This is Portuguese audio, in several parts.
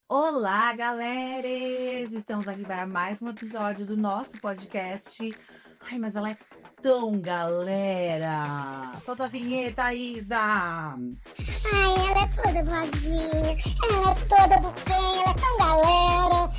Olá, galeras! Estamos aqui para mais um episódio do nosso podcast. Ai, mas ela é tão galera! Solta a vinheta, Isa! Ai, ela é toda boazinha, ela é toda do bem, ela é tão galera.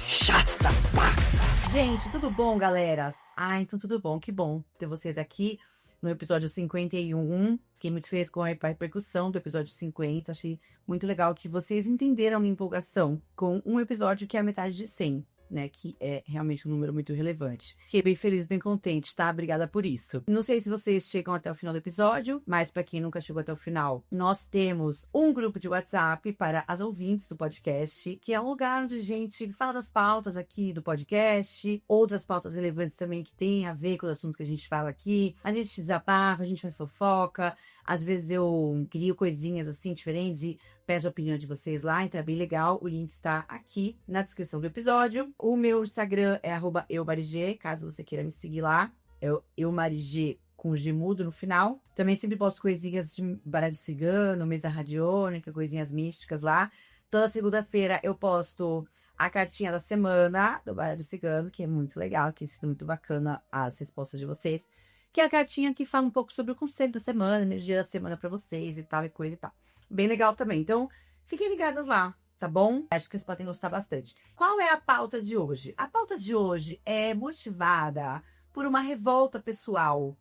Gente, tudo bom, galeras? Ah, então tudo bom, que bom ter vocês aqui no episódio 51. Fiquei muito feliz com a repercussão do episódio 50. Achei muito legal que vocês entenderam a minha empolgação com um episódio que é a metade de 100, né? Que é realmente um número muito relevante. Fiquei bem feliz, bem contente, tá? Obrigada por isso. Não sei se vocês chegam até o final do episódio, mas para quem nunca chegou até o final, nós temos um grupo de WhatsApp para as ouvintes do podcast, que é um lugar onde a gente fala das pautas aqui do podcast, outras pautas relevantes também que tem a ver com o assunto que a gente fala aqui. A gente desabafa, a gente faz fofoca. Às vezes eu crio coisinhas assim diferentes e peço a opinião de vocês lá, então é bem legal. O link está aqui na descrição do episódio. O meu Instagram é @eumarigê, caso você queira me seguir lá. É eumarigê com G mudo no final. Também sempre posto coisinhas de baralho cigano, mesa radiônica, coisinhas místicas lá. Toda segunda-feira eu posto a cartinha da semana do baralho cigano, que é muito legal, que é muito bacana as respostas de vocês. Que é a cartinha que fala um pouco sobre o conselho da semana, energia da semana pra vocês e tal, e coisa e tal. Bem legal também. Então, fiquem ligadas lá, tá bom? Acho que vocês podem gostar bastante. Qual é a pauta de hoje? A pauta de hoje é motivada por uma revolta pessoal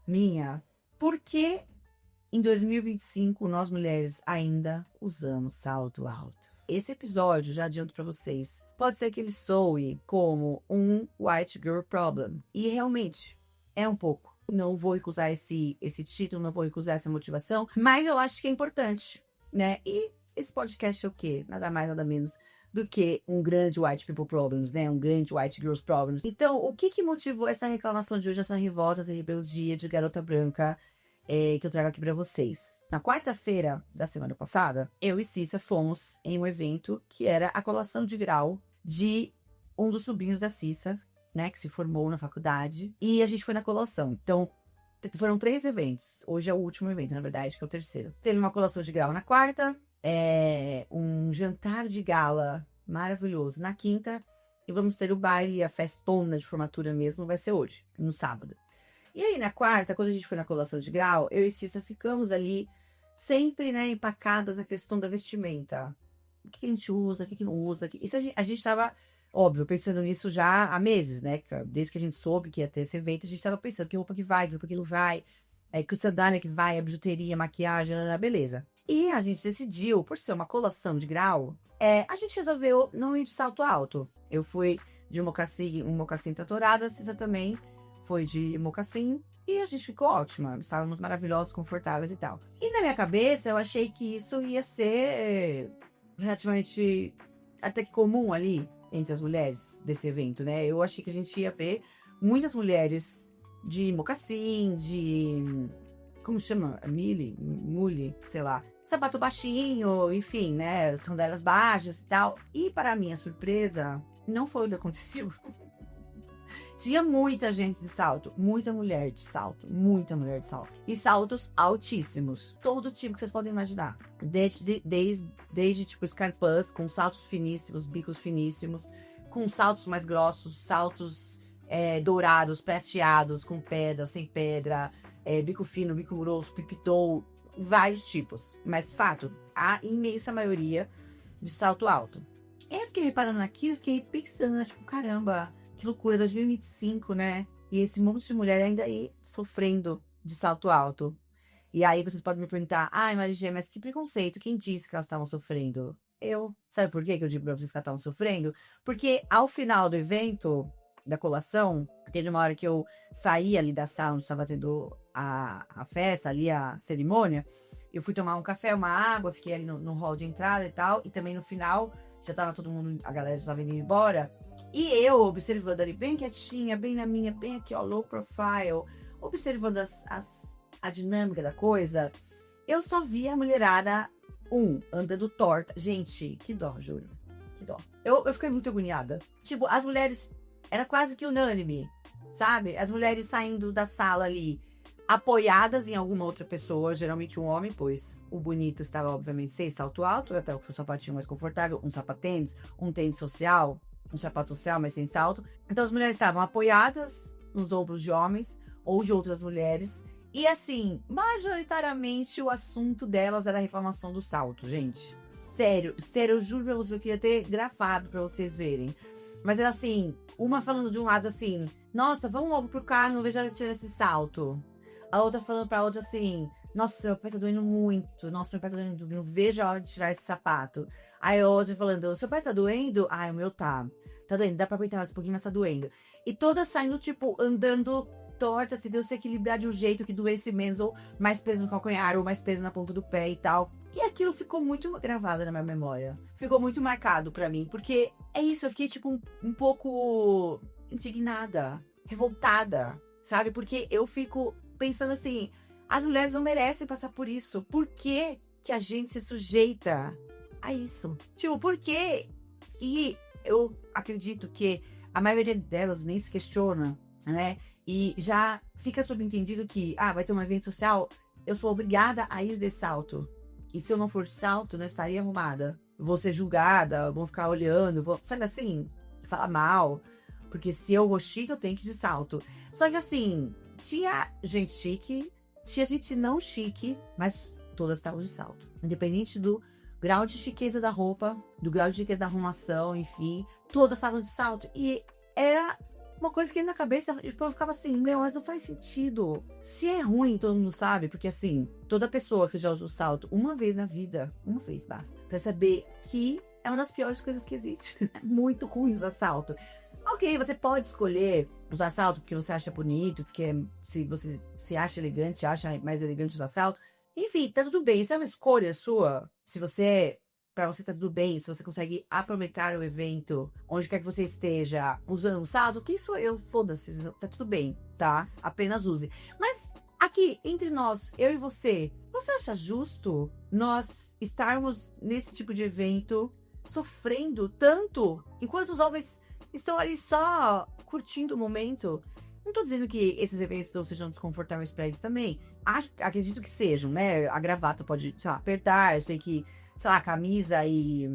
minha. Porque em 2025 nós mulheres ainda usamos salto alto? Esse episódio, já adianto pra vocês, pode ser que ele soe como um white girl problem. E realmente é um pouco. Não vou recusar esse título, não vou recusar essa motivação, mas eu acho que é importante, né? E esse podcast é o quê? Nada mais, nada menos do que um grande white people problems, né? Um grande white girls problems. Então, o que motivou essa reclamação de hoje, essa revolta, essa rebeldia de garota branca que eu trago aqui pra vocês? Na quarta-feira da semana passada, eu e Cissa fomos em um evento que era a colação de grau de um dos sobrinhos da Cissa, né, que se formou na faculdade, e a gente foi na colação. Então, foram 3 eventos. Hoje é o último evento, na verdade, que é o terceiro. Teve uma colação de grau na quarta, um jantar de gala maravilhoso na quinta, e vamos ter o baile, a festona de formatura mesmo, vai ser hoje, no sábado. E aí, na quarta, quando a gente foi na colação de grau, eu e Cissa ficamos ali, sempre, né, empacadas na questão da vestimenta. O que a gente usa, o que não usa. Isso a gente tava, óbvio, pensando nisso já há meses, né? Desde que a gente soube que ia ter esse evento, a gente tava pensando que roupa que vai, que roupa que não vai, que sandália que vai, a bijuteria, a maquiagem, beleza. E a gente decidiu, por ser uma colação de grau, a gente resolveu não ir de salto alto. Eu fui de um mocassim tratorado, a Cissa também foi de mocassim. E a gente ficou ótima, estávamos maravilhosos, confortáveis e tal. E na minha cabeça, eu achei que isso ia ser relativamente até que comum ali entre as mulheres desse evento, né? Eu achei que a gente ia ver muitas mulheres de mocassim, de... como chama? Mule, sei lá. Sapato baixinho, enfim, né? Sandálias baixas e tal. E para minha surpresa, não foi o que aconteceu. Tinha muita gente de salto, muita mulher de salto, muita mulher de salto. E saltos altíssimos, todo tipo que vocês podem imaginar. Desde tipo escarpãs, com saltos finíssimos, bicos finíssimos, com saltos mais grossos, saltos dourados, prateados, com pedra, sem pedra, bico fino, bico grosso, pipitou, vários tipos. Mas fato, a imensa maioria de salto alto. Eu fiquei reparando naquilo, fiquei pensando, tipo, caramba, que loucura, 2025, né? E esse monte de mulher ainda aí sofrendo de salto alto. E aí vocês podem me perguntar, ai, Marigê, mas que preconceito, quem disse que elas estavam sofrendo? Eu. Sabe por quê que eu digo pra vocês que elas estavam sofrendo? Porque ao final do evento, da colação, teve uma hora que eu saí ali da sala onde estava tendo a festa, ali a cerimônia, eu fui tomar um café, uma água, fiquei ali no hall de entrada e tal, e também no final, já tava todo mundo, a galera já tava indo embora, e eu observando ali bem quietinha, bem na minha, bem aqui ó, low profile, observando a dinâmica da coisa, eu só vi a mulherada, andando torta. Gente, que dó, juro, que dó. Eu fiquei muito agoniada. Tipo, as mulheres, era quase que unânime, sabe? As mulheres saindo da sala ali, apoiadas em alguma outra pessoa, geralmente um homem, pois o bonito estava, obviamente, sem salto alto, até o sapatinho mais confortável, um sapatênis, um tênis social, um sapato social, mas sem salto. Então as mulheres estavam apoiadas nos ombros de homens ou de outras mulheres. E assim, majoritariamente o assunto delas era a reclamação do salto, gente. Sério, eu juro pra você, eu queria ter gravado pra vocês verem. Mas era assim, uma falando de um lado assim, nossa, vamos logo pro carro, não vejo a hora de tirar esse salto. A outra falando pra outra assim, nossa, meu pé tá doendo muito, nossa, meu pé tá doendo, não vejo a hora de tirar esse sapato. Aí a outra falando, o seu pé tá doendo? Ai, o meu tá. Tá doendo, dá pra apertar mais um pouquinho, mas tá doendo. E todas saindo, tipo, andando torta, se Deus se equilibrar de um jeito que doesse menos, ou mais peso no calcanhar, ou mais peso na ponta do pé e tal. E aquilo ficou muito gravado na minha memória. Ficou muito marcado pra mim, porque é isso, eu fiquei, tipo, um pouco indignada, revoltada, sabe? Porque eu fico pensando assim, as mulheres não merecem passar por isso. Por que que a gente se sujeita a isso? Tipo, por quê? E eu acredito que a maioria delas nem se questiona, né? E já fica subentendido que, vai ter um evento social, eu sou obrigada a ir de salto. E se eu não for de salto, não estaria arrumada. Vou ser julgada, vão ficar olhando, sabe assim, falar mal. Porque se eu vou chique, eu tenho que ir de salto. Só que assim, tinha gente chique, tinha gente não chique, mas todas estavam de salto. Independente do grau de chiqueza da roupa, do grau de chiqueza da arrumação, enfim, todas estavam de salto. E era uma coisa que na cabeça, eu ficava assim, mas não faz sentido. Se é ruim, todo mundo sabe, porque assim, toda pessoa que já usou salto uma vez na vida, uma vez basta, pra saber que é uma das piores coisas que existe. É muito ruim usar salto. Ok, você pode escolher usar salto porque você acha bonito, porque se você se acha elegante, acha mais elegante usar salto. Enfim, tá tudo bem, isso é uma escolha sua. Pra você tá tudo bem, se você consegue aproveitar o evento, onde quer que você esteja, usando um salto, que isso eu, foda-se, tá tudo bem, tá? Apenas use. Mas aqui, entre nós, eu e você acha justo nós estarmos nesse tipo de evento, sofrendo tanto, enquanto os homens estão ali só curtindo o momento? Não tô dizendo que esses eventos não sejam desconfortáveis pra eles também. Acredito que sejam, né? A gravata pode, sei lá, apertar, eu sei que, sei lá, camisa e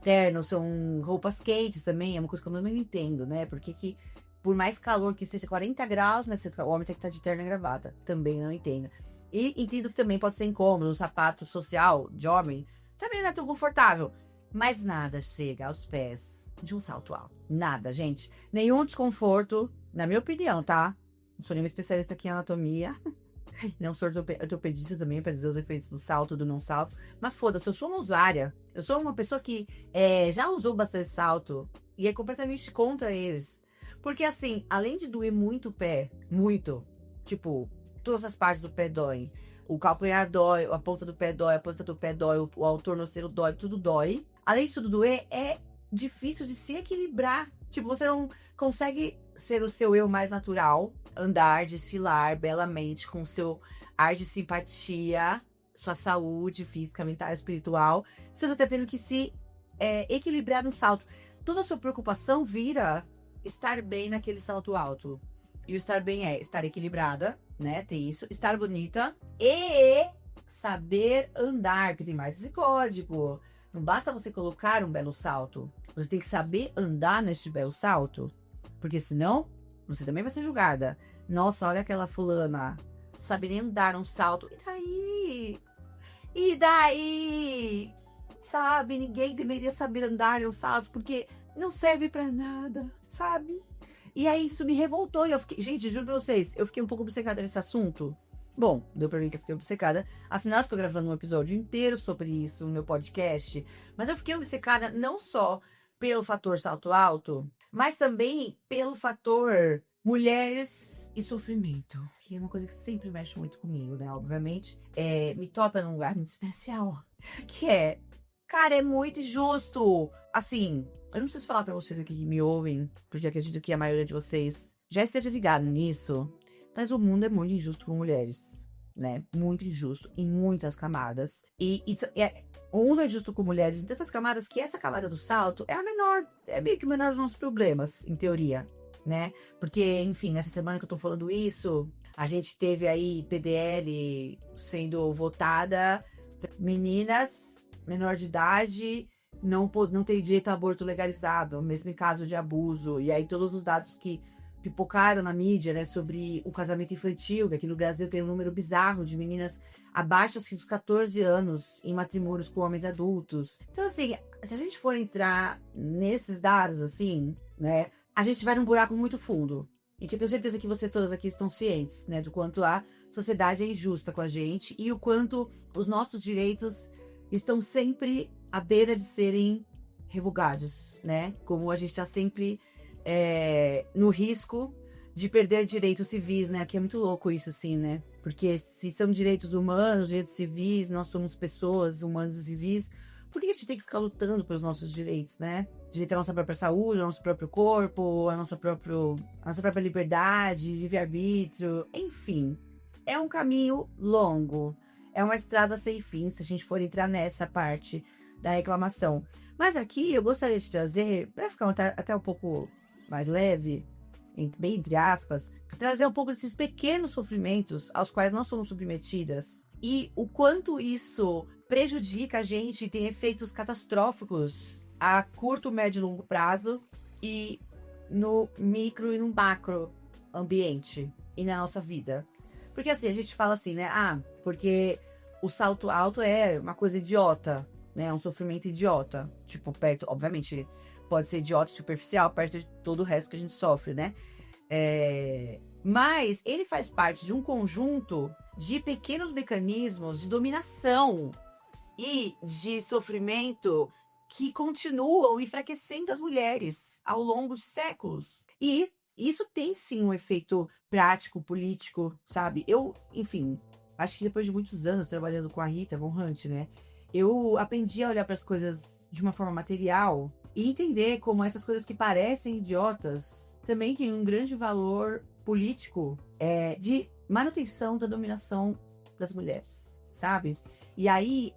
terno são roupas quentes também, é uma coisa que eu não entendo, né? Porque que, por mais calor que seja 40 graus, né, o homem tem que estar de terno e gravata. Também não entendo. E entendo que também pode ser incômodo, um sapato social de homem também não é tão confortável. Mas nada chega aos pés de um salto alto. Nada, gente. Nenhum desconforto, na minha opinião, tá? Não sou nenhuma especialista aqui em anatomia. Não sou ortopedista também, para dizer os efeitos do salto, do não salto. Mas foda-se, eu sou uma usuária. Eu sou uma pessoa que já usou bastante salto e é completamente contra eles. Porque assim, além de doer muito o pé, muito, tipo, todas as partes do pé doem. O calcanhar dói, a ponta do pé dói, a ponta do pé dói, o tornozelo dói, tudo dói. Além de tudo doer, é difícil de se equilibrar. Tipo, você não consegue ser o seu eu mais natural, andar, desfilar belamente com o seu ar de simpatia, sua saúde física, mental, espiritual. Você está tendo que se equilibrar no salto. Toda a sua preocupação vira estar bem naquele salto alto. E o estar bem é estar equilibrada, né? Tem isso. Estar bonita e saber andar, que tem mais esse código. Não basta você colocar um belo salto. Você tem que saber andar neste belo salto. Porque senão, você também vai ser julgada. Nossa, olha aquela fulana. Sabe nem andar um salto. E daí? E daí? Sabe, ninguém deveria saber andar um salto. Porque não serve pra nada, sabe? E aí isso me revoltou. E eu fiquei, gente, juro pra vocês, eu fiquei um pouco obcecada nesse assunto. Bom, deu pra ver que eu fiquei obcecada. Afinal, eu tô gravando um episódio inteiro sobre isso no meu podcast. Mas eu fiquei obcecada não só pelo fator salto alto, mas também pelo fator mulheres e sofrimento. Que é uma coisa que sempre mexe muito comigo, né? Obviamente, me topa num lugar muito especial. Que cara, é muito injusto. Assim, eu não preciso falar pra vocês aqui que me ouvem, porque acredito que a maioria de vocês já esteja ligado nisso. Mas o mundo é muito injusto com mulheres, né? Muito injusto em muitas camadas. E isso o mundo é injusto com mulheres em tantas camadas que essa camada do salto é a menor, é meio que o menor dos nossos problemas, em teoria, né? Porque, enfim, nessa semana que eu tô falando isso, A gente teve aí PDL sendo votada, meninas menor de idade não tem direito a aborto legalizado, mesmo em caso de abuso. E aí todos os dados que pipocaram na mídia, né, sobre o casamento infantil, que aqui no Brasil tem um número bizarro de meninas abaixo assim, dos 14 anos em matrimônios com homens adultos. Então, assim, se a gente for entrar nesses dados, assim, né, a gente vai num buraco muito fundo. E que eu tenho certeza que vocês todas aqui estão cientes, né, do quanto a sociedade é injusta com a gente e o quanto os nossos direitos estão sempre à beira de serem revogados, né? Como a gente está sempre no risco de perder direitos civis, né? Que é muito louco isso, assim, né? Porque se são direitos humanos, direitos civis, nós somos pessoas humanas e civis, por que a gente tem que ficar lutando pelos nossos direitos, né? Direito à nossa própria saúde, ao nosso próprio corpo, à nossa própria liberdade, livre-arbítrio, enfim. É um caminho longo. É uma estrada sem fim, se a gente for entrar nessa parte da reclamação. Mas aqui eu gostaria de trazer, para ficar até um pouco mais leve, bem entre aspas, trazer um pouco desses pequenos sofrimentos aos quais nós somos submetidas e o quanto isso prejudica a gente, tem efeitos catastróficos a curto, médio e longo prazo e no micro e no macro ambiente e na nossa vida. Porque assim, a gente fala assim, né? Porque o salto alto é uma coisa idiota, né? É um sofrimento idiota. Tipo, perto, obviamente, pode ser idiota superficial, perto de todo o resto que a gente sofre, né? Mas ele faz parte de um conjunto de pequenos mecanismos de dominação e de sofrimento que continuam enfraquecendo as mulheres ao longo de séculos. E isso tem sim um efeito prático, político, sabe? Enfim, acho que depois de muitos anos trabalhando com a Rita Von Hunt, né? Eu aprendi a olhar para as coisas de uma forma material e entender como essas coisas que parecem idiotas também têm um grande valor político de manutenção da dominação das mulheres, sabe? E aí,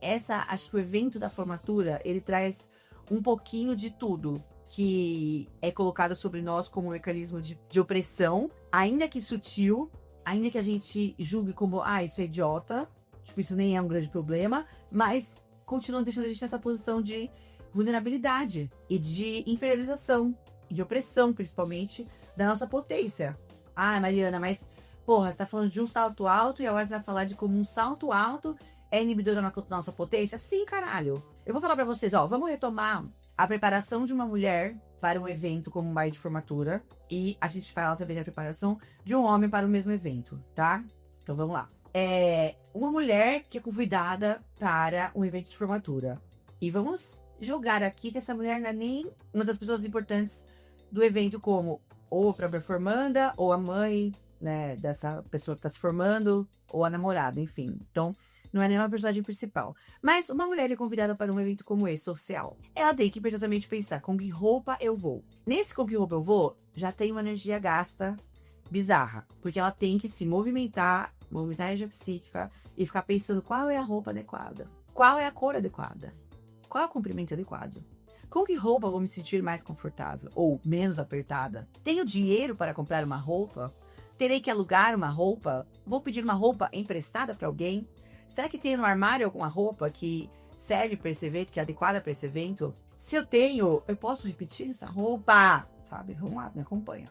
acho que o evento da formatura, ele traz um pouquinho de tudo que é colocado sobre nós como um mecanismo de opressão, ainda que sutil, ainda que a gente julgue como, isso é idiota, tipo, isso nem é um grande problema, mas continuam deixando a gente nessa posição de vulnerabilidade e de inferiorização, e de opressão, principalmente, da nossa potência. Mariana, mas, porra, você tá falando de um salto alto e agora você vai falar de como um salto alto é inibidor da nossa potência? Sim, caralho. Eu vou falar pra vocês, vamos retomar a preparação de uma mulher para um evento como um baile de formatura. E a gente fala também da preparação de um homem para o mesmo evento, tá? Então vamos lá. Uma mulher que é convidada para um evento de formatura. E vamos jogar aqui que essa mulher não é nem uma das pessoas importantes do evento, como ou a própria formanda, ou a mãe, né, dessa pessoa que está se formando, ou a namorada, enfim. Então, não é nenhuma personagem principal. Mas uma mulher é convidada para um evento como esse, social. Ela tem que imediatamente pensar, com que roupa eu vou? Nesse com que roupa eu vou, já tem uma energia gasta bizarra. Porque ela tem que se movimentar a energia psíquica e ficar pensando qual é a roupa adequada. Qual é a cor adequada? Qual é o comprimento adequado? Com que roupa eu vou me sentir mais confortável? Ou menos apertada? Tenho dinheiro para comprar uma roupa? Terei que alugar uma roupa? Vou pedir uma roupa emprestada para alguém? Será que tem no armário alguma roupa que serve para esse evento, que é adequada para esse evento? Se eu tenho, eu posso repetir essa roupa? Sabe? Vamos lá, me acompanha.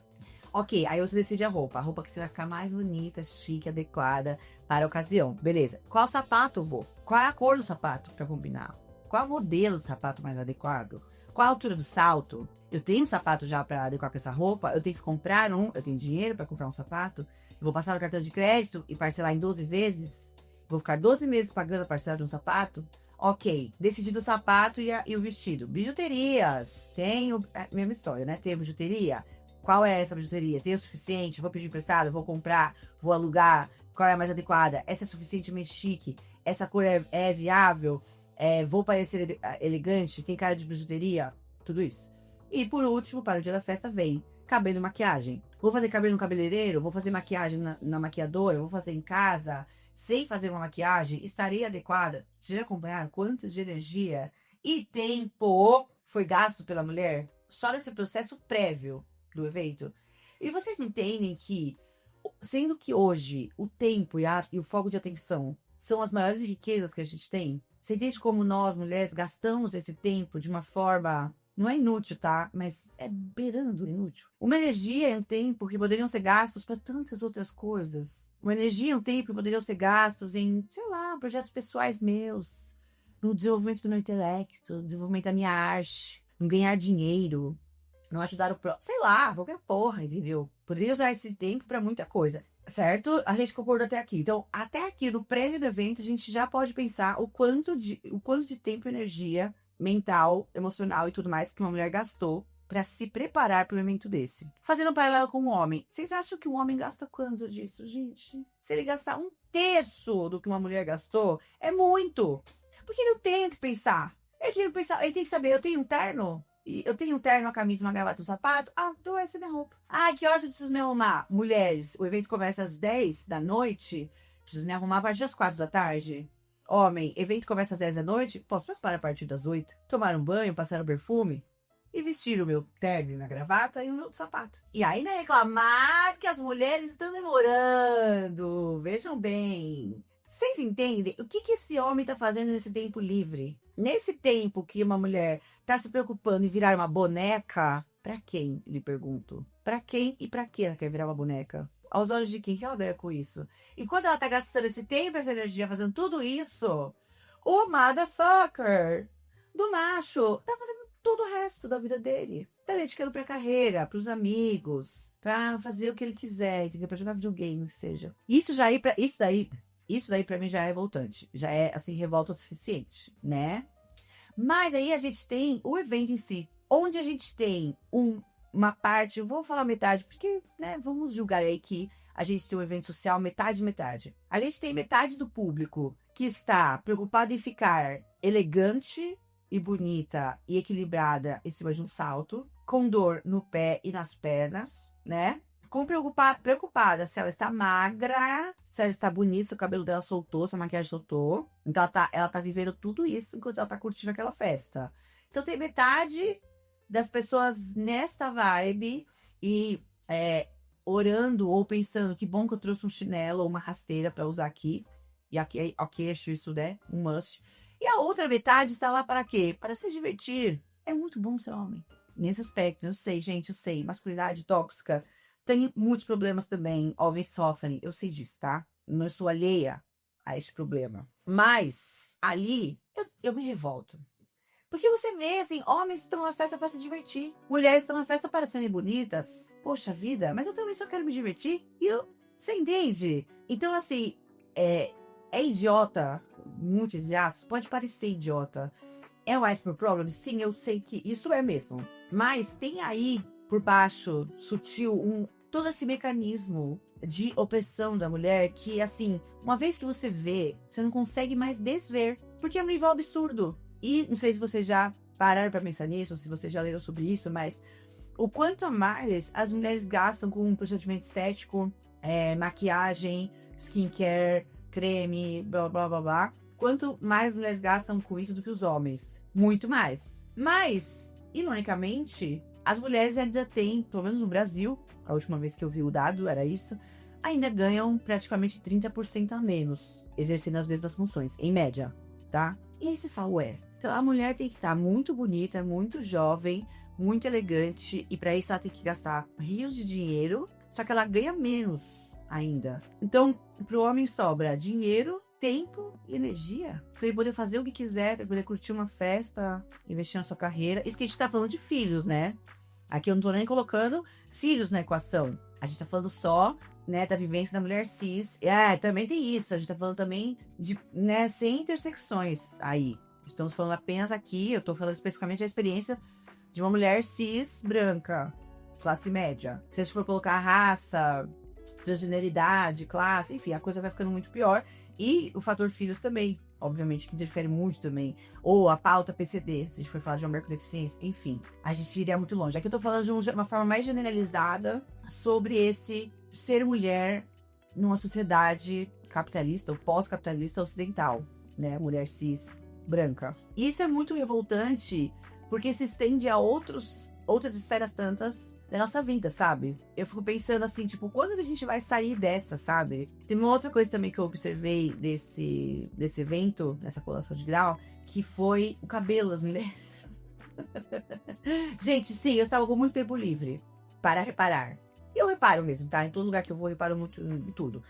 Ok, aí você decide a roupa que você vai ficar mais bonita, chique, adequada para a ocasião. Beleza. Qual sapato eu vou? Qual é a cor do sapato para combinar? Qual é o modelo do sapato mais adequado? Qual a altura do salto? Eu tenho sapato já para adequar com essa roupa? Eu tenho que comprar eu tenho dinheiro para comprar um sapato? Eu vou passar no cartão de crédito e parcelar em 12 vezes? Vou ficar 12 meses pagando a parcela de um sapato? Ok, decidido o sapato e o vestido. Bijuterias. Tenho a mesma história, né? Tem bijuteria. Qual é essa bijuteria? Tem o suficiente? Vou pedir emprestado? Vou comprar? Vou alugar? Qual é a mais adequada? Essa é suficientemente chique? Essa cor é viável? Vou parecer elegante? Tem cara de bijuteria? Tudo isso. E por último, para o dia da festa, vem cabelo e maquiagem. Vou fazer cabelo no cabeleireiro? Vou fazer maquiagem na maquiadora? Vou fazer em casa? Sem fazer uma maquiagem? Estarei adequada? Vocês já acompanharam quanto de energia e tempo foi gasto pela mulher só nesse processo prévio do evento? E vocês entendem que sendo que hoje o tempo e o foco de atenção são as maiores riquezas que a gente tem, você entende como nós, mulheres, gastamos esse tempo de uma forma... Não é inútil, tá? Mas é beirando inútil. Uma energia e um tempo que poderiam ser gastos para tantas outras coisas. Uma energia e um tempo que poderiam ser gastos em, sei lá, projetos pessoais meus, no desenvolvimento do meu intelecto, no desenvolvimento da minha arte, no ganhar dinheiro, no ajudar o próximo, sei lá, qualquer porra, entendeu? Poderia usar esse tempo para muita coisa. Certo? A gente concordou até aqui. Então, até aqui no prévio do evento, a gente já pode pensar o quanto de tempo e energia mental, emocional e tudo mais que uma mulher gastou para se preparar para um evento desse. Fazendo um paralelo com o homem. Vocês acham que o homem gasta quanto disso, gente? Se ele gastar 1/3 do que uma mulher gastou, é muito. Porque ele não tem o que pensar. Ele tem que saber, eu tenho um terno? Eu tenho um terno, uma camisa, uma gravata, um sapato. Ah, então essa é minha roupa. Ah, que horas eu preciso me arrumar? Mulheres, o evento começa às 10 da noite. Preciso me arrumar a partir das 4 da tarde. Homem, evento começa às 10 da noite. Posso me preparar a partir das 8. Tomar um banho, passar um perfume. E vestir o meu terno, minha gravata e o meu sapato. E aí, né, reclamar que as mulheres estão demorando. Vejam bem. Vocês entendem o que esse homem tá fazendo nesse tempo livre? Nesse tempo que uma mulher tá se preocupando em virar uma boneca, pra quem, lhe pergunto? Pra quem e pra que ela quer virar uma boneca? Aos olhos de quem que ela ganha com isso? E quando ela tá gastando esse tempo, essa energia, fazendo tudo isso, o motherfucker do macho tá fazendo todo o resto da vida dele. Tá dedicando pra carreira, pros amigos, pra fazer o que ele quiser, entendeu? Pra jogar videogame, que seja. Isso daí pra mim já é revoltante. Já é, assim, revolta o suficiente, né? Mas aí a gente tem o evento em si, onde a gente tem uma parte, eu vou falar metade, porque, né, vamos julgar aí que a gente tem um evento social metade. A gente tem metade do público que está preocupado em ficar elegante e bonita e equilibrada em cima de um salto, com dor no pé e nas pernas, né? Preocupada se ela está magra, se ela está bonita, se o cabelo dela soltou, se a maquiagem soltou. Então ela tá vivendo tudo isso enquanto ela tá curtindo aquela festa. Então tem metade das pessoas nesta vibe e orando ou pensando que bom que eu trouxe um chinelo ou uma rasteira para usar aqui. E aqui, ok, acho isso, né? Um must. E a outra metade está lá para quê? Para se divertir. É muito bom ser homem. Nesse aspecto, eu sei, gente, eu sei. Masculinidade tóxica. Tem muitos problemas também, homens sofrem, eu sei disso, tá? Não estou alheia a este problema. Mas, ali, eu me revolto. Porque você vê, assim, homens estão na festa para se divertir. Mulheres estão na festa para serem bonitas. Poxa vida, mas eu também só quero me divertir. Você entende? Então, assim, é idiota, muito idiota, pode parecer idiota. É um white problem? Sim, eu sei que isso é mesmo. Mas tem aí, por baixo, sutil, todo esse mecanismo de opressão da mulher que, assim, uma vez que você vê, você não consegue mais desver, porque é um nível absurdo. E não sei se vocês já pararam pra pensar nisso, se vocês já leram sobre isso, mas o quanto a mais as mulheres gastam com um procedimento estético, maquiagem, skincare, creme, blá, blá, blá, blá, quanto mais mulheres gastam com isso do que os homens. Muito mais. Mas, ironicamente, as mulheres ainda têm, pelo menos no Brasil, a última vez que eu vi o dado era isso, ainda ganham praticamente 30% a menos, exercendo as mesmas funções, em média, tá? E aí você fala, então a mulher tem que estar muito bonita, muito jovem, muito elegante, e para isso ela tem que gastar rios de dinheiro, só que ela ganha menos ainda. Então, pro homem sobra dinheiro, tempo e energia para ele poder fazer o que quiser, para poder curtir uma festa, investir na sua carreira. Isso que a gente tá falando de filhos, né? Aqui eu não tô nem colocando filhos na equação. A gente tá falando só, né, da vivência da mulher cis. Também tem isso. A gente tá falando também de, né, sem intersecções aí. Estamos falando apenas aqui, eu tô falando especificamente da experiência de uma mulher cis branca, classe média. Se a gente for colocar raça, transgeneridade, classe, enfim, a coisa vai ficando muito pior. E o fator filhos também, obviamente, que interfere muito também. Ou a pauta PCD, se a gente for falar de uma mulher com deficiência, enfim. A gente iria muito longe. Aqui eu tô falando de uma forma mais generalizada sobre esse ser mulher numa sociedade capitalista ou pós-capitalista ocidental, né? Mulher cis, branca. E isso é muito revoltante, porque se estende a outros outras esferas tantas da nossa vida, sabe? Eu fico pensando assim, tipo, quando a gente vai sair dessa, sabe? Tem uma outra coisa também que eu observei desse evento, dessa colação de grau, que foi o cabelo das mulheres. Gente, sim, eu estava com muito tempo livre para reparar. E eu reparo mesmo, tá? Em todo lugar que eu vou, eu reparo muito em tudo.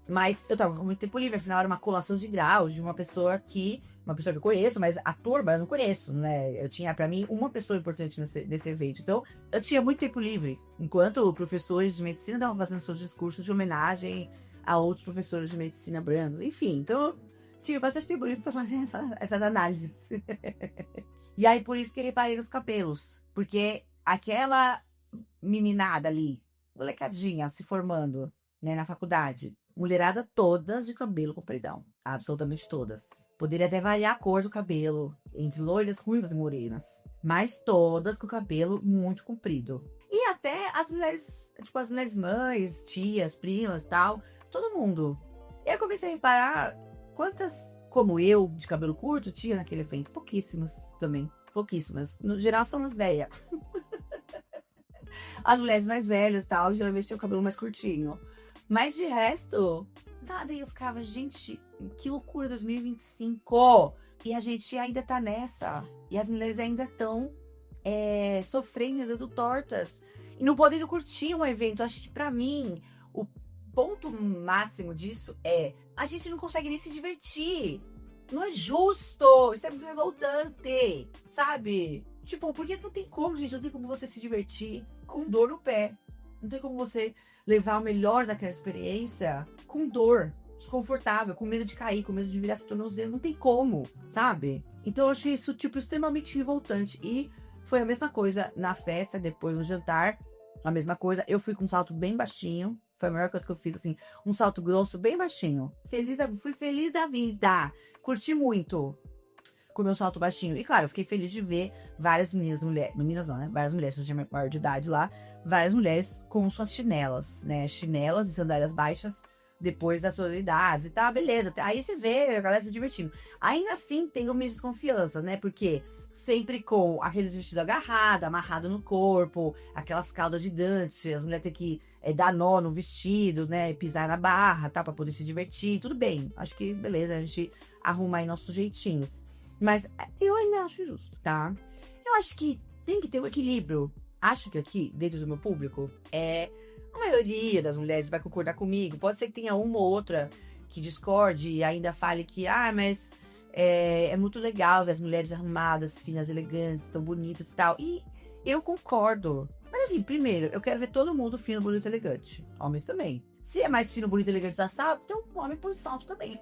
Mas eu tava com muito tempo livre, afinal era uma colação de graus de uma pessoa que eu conheço, mas a turma eu não conheço, né? Eu tinha, pra mim, uma pessoa importante nesse evento. Então, eu tinha muito tempo livre, enquanto professores de medicina estavam fazendo seus discursos de homenagem a outros professores de medicina brandos. Enfim, então, eu tinha bastante tempo livre pra fazer essas análises. E aí, por isso que eu reparei nos cabelos, porque aquela meninada ali, molecadinha se formando, né, na faculdade, mulherada todas de cabelo compridão. Absolutamente todas. Poderia até variar a cor do cabelo, entre loiras, ruivas e morenas. Mas todas com o cabelo muito comprido. E até as mulheres, tipo, as mulheres mães, tias, primas e tal. Todo mundo. E aí eu comecei a reparar quantas, como eu, de cabelo curto, tinha naquele evento. Pouquíssimas também. Pouquíssimas. No geral, são as velhas. As mulheres mais velhas e tal, geralmente tinham o cabelo mais curtinho. Mas de resto, nada. E eu ficava, gente, que loucura 2025. E a gente ainda tá nessa. E as mulheres ainda estão sofrendo, dando tortas. E não podendo curtir um evento. Acho que pra mim, o ponto máximo disso é a gente não consegue nem se divertir. Não é justo. Isso é muito revoltante, sabe? Tipo, porque não tem como, gente. Não tem como você se divertir com dor no pé. Não tem como você levar o melhor daquela experiência com dor, desconfortável, com medo de cair, com medo de virar esse tornozelo. Não tem como, sabe? Então eu achei isso, tipo, extremamente revoltante. E foi a mesma coisa na festa, depois no jantar. A mesma coisa. Eu fui com um salto bem baixinho. Foi a melhor coisa que eu fiz, assim. Um salto grosso, bem baixinho. Fui feliz da vida. Curti muito com o meu salto baixinho. E claro, eu fiquei feliz de ver várias meninas não, né? Várias mulheres, eu tinha maior de idade lá. Várias mulheres com suas chinelas, né? Chinelas e sandálias baixas depois das sonoridades e tal, beleza. Aí você vê a galera se divertindo. Ainda assim, tem uma desconfiança, né? Porque sempre com aqueles vestidos agarrados, amarrado no corpo, aquelas caudas gigantes, as mulheres têm que dar nó no vestido, né? Pisar na barra, tá? Pra poder se divertir. Tudo bem. Acho que, beleza, a gente arruma aí nossos jeitinhos. Mas eu ainda acho injusto, tá? Eu acho que tem que ter um equilíbrio. Acho que aqui, dentro do meu público, a maioria das mulheres vai concordar comigo. Pode ser que tenha uma ou outra que discorde e ainda fale que, mas é muito legal ver as mulheres arrumadas, finas, elegantes, tão bonitas e tal. E eu concordo. Mas assim, primeiro, eu quero ver todo mundo fino, bonito, elegante. Homens também. Se é mais fino, bonito, elegante usar salto, então um homem põe salto também.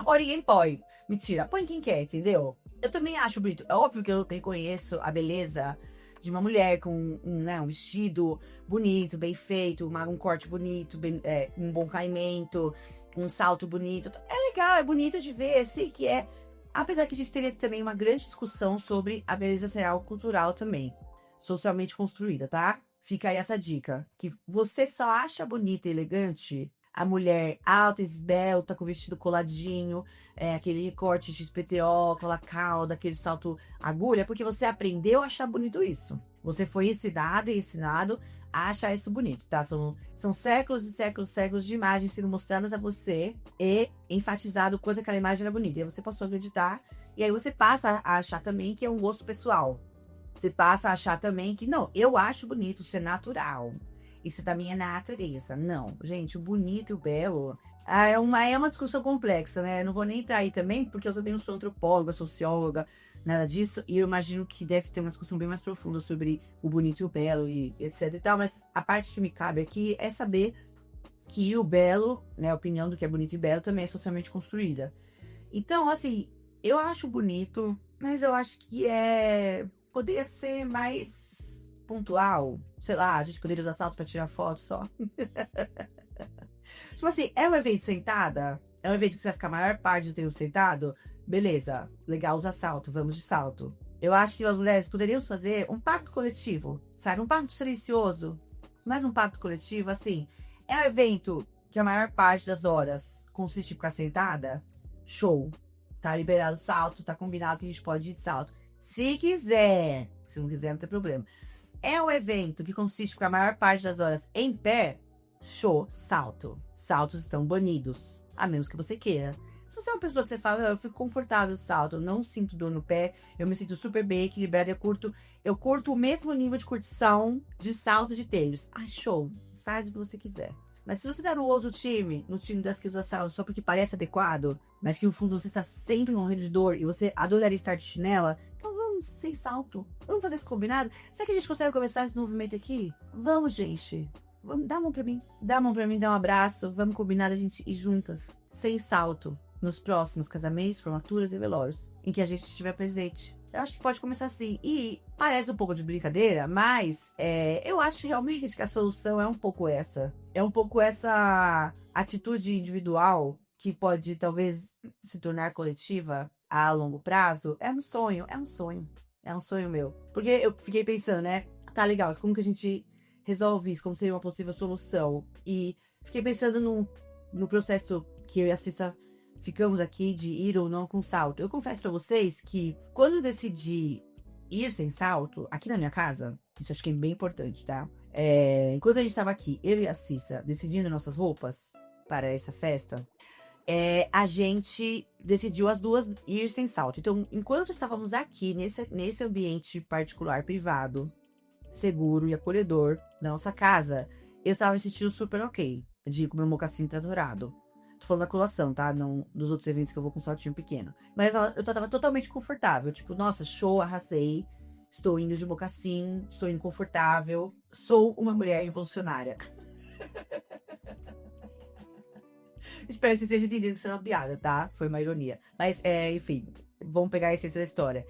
Ou ninguém põe. Mentira, põe quem quer, entendeu? Eu também acho bonito. É óbvio que eu reconheço a beleza de uma mulher com um vestido bonito, bem feito, um corte bonito, um bom caimento, um salto bonito. É legal, é bonito de ver, assim, que é. Apesar que a gente teria também uma grande discussão sobre a beleza ser algo cultural também, socialmente construída, tá? Fica aí essa dica, que você só acha bonita e elegante a mulher alta, esbelta, com o vestido coladinho, aquele corte XPTO, aquela cauda, aquele salto agulha, porque você aprendeu a achar bonito isso. Você foi ensinado a achar isso bonito, tá? São séculos e séculos, séculos de imagens sendo mostradas a você e enfatizado o quanto aquela imagem era bonita. E aí você passou a acreditar, e aí você passa a achar também que é um gosto pessoal. Você passa a achar também que, não, eu acho bonito, isso é natural. Isso da minha natureza. Não, gente, o bonito e o belo é uma discussão complexa, né? Não vou nem entrar aí também, porque eu também não sou antropóloga, socióloga, nada disso. E eu imagino que deve ter uma discussão bem mais profunda sobre o bonito e o belo e etc e tal. Mas a parte que me cabe aqui é saber que o belo, né, a opinião do que é bonito e belo também é socialmente construída. Então, assim, eu acho bonito, mas eu acho que poderia ser mais pontual. Sei lá, a gente poderia usar salto pra tirar foto só. Tipo assim, é um evento sentada? É um evento que você vai ficar a maior parte do tempo sentado? Beleza, legal usar salto, vamos de salto. Eu acho que as mulheres poderiam fazer um pacto coletivo, sabe? Um pacto silencioso, mas um pacto coletivo, assim. É um evento que a maior parte das horas consiste em ficar sentada? Show. Tá liberado o salto, tá combinado que a gente pode ir de salto. Se quiser. Se não quiser, não tem problema. É um evento que consiste com a maior parte das horas em pé, show, salto. Saltos estão banidos, a menos que você queira. Se você é uma pessoa que você fala, eu fico confortável salto, eu não sinto dor no pé, eu me sinto super bem equilibrada, eu curto o mesmo nível de curtição de salto de tênis. Ai, show, faz o que você quiser. Mas se você tá no outro time, no time das que usa salto só porque parece adequado, mas que no fundo você está sempre morrendo de dor e você adoraria estar de chinela, então vamos sem salto. Vamos fazer esse combinado? Será que a gente consegue começar esse movimento aqui? Vamos, gente. Vamos, dá a mão pra mim. Dá a mão pra mim, dá um abraço. Vamos combinar a gente ir juntas, sem salto, nos próximos casamentos, formaturas e velórios, em que a gente estiver presente. Eu acho que pode começar assim. E parece um pouco de brincadeira, mas eu acho realmente que a solução é um pouco essa. É um pouco essa atitude individual que pode talvez se tornar coletiva a longo prazo. É um sonho, é um sonho. É um sonho meu. Porque eu fiquei pensando, né? Tá legal, como que a gente resolve isso? Como seria uma possível solução? E fiquei pensando no processo que eu e a Cissa ficamos aqui de ir ou não com salto. Eu confesso pra vocês que quando eu decidi ir sem salto, aqui na minha casa, isso acho que é bem importante, tá? Enquanto a gente estava aqui, eu e a Cissa, decidindo nossas roupas para essa festa, a gente decidiu as duas ir sem salto. Então, enquanto estávamos aqui, nesse ambiente particular, privado, seguro e acolhedor da nossa casa, eu estava me sentindo super ok de ir com meu mocassim tratorado. Tô falando da colação, tá? Não dos outros eventos que eu vou com saltinho pequeno. Mas eu tava totalmente confortável. Tipo, nossa, show, arrasei. Estou indo de mocassim, estou indo confortável. Sou uma mulher evolucionária. Espero que você esteja entendendo que isso é uma piada, tá? Foi uma ironia. Mas, enfim, vamos pegar a essência da história.